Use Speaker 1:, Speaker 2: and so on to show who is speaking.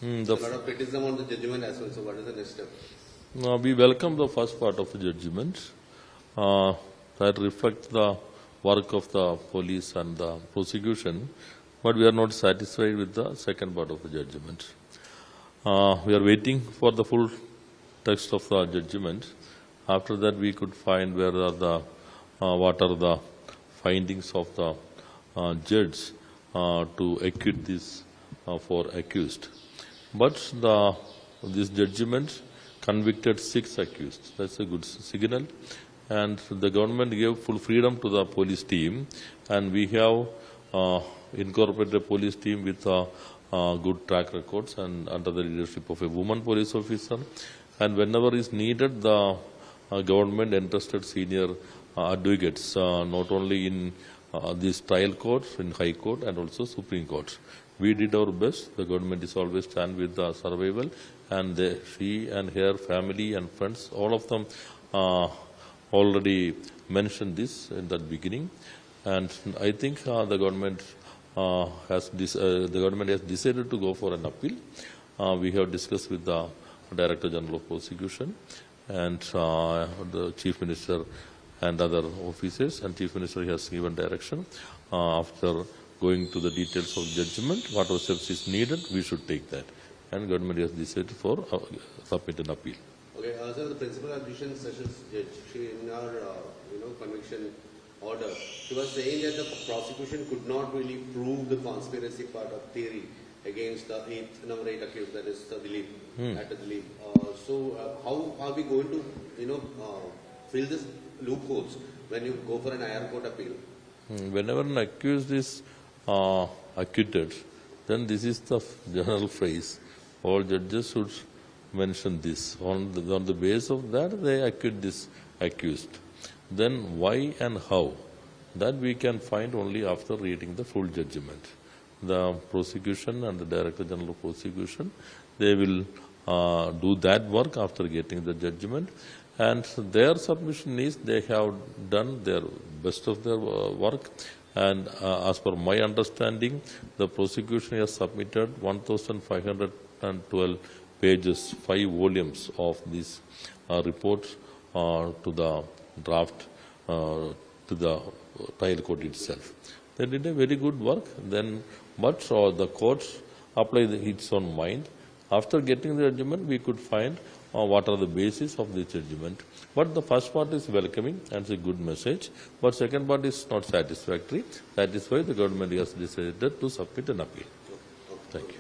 Speaker 1: There's a lot of criticism on the judgment as well. So what is the next step?
Speaker 2: We welcome the first part of the judgment that reflects the work of the police and the prosecution, but we are not satisfied with the second part of the judgment. We are waiting for the full text of the judgment. After that, we could find what are the findings of the judge to acquit this for accused. But this judgment convicted 6 accused. That's a good signal. And the government gave full freedom to the police team, and we have incorporated a police team with good track records and under the leadership of a woman police officer. And whenever is needed, the government entrusted senior advocates, not only in these trial courts, in High Court and also Supreme Court. We did our best. The government is always stand with the survival, and she and her family and friends, all of them already mentioned this in the beginning. And I think the government has decided to go for an appeal. We have discussed with the Director General of Prosecution and the Chief Minister and other officers, and Chief Minister has given direction. After going to the details of judgment, whatever steps is needed, we should take that. And government has decided for submit an appeal.
Speaker 1: Okay, so the principal addition sessions judge, she in our conviction order, she was saying that the prosecution could not really prove the conspiracy part of theory against the number 8 accused, that is the Dilip, at the Dilip. So how are we going to fill this loopholes when you go for an higher court appeal?
Speaker 2: Whenever an accused is acquitted, then this is the general phrase. All judges should mention this. On the basis of that, they acquit this accused. Then why and how? That we can find only after reading the full judgment. The prosecution and the Director General of Prosecution, they will do that work after getting the judgment. And their submission is they have done their best of their work. And as per my understanding, the prosecution has submitted 1,512 pages, 5 volumes of this report to the draft, to the trial court itself. They did a very good work. But the courts applied its own mind. After getting the judgment, we could find what are the basis of the judgment. But the first part is welcoming and it's a good message. But second part is not satisfactory. That is why the government has decided to submit an appeal.
Speaker 1: Thank you.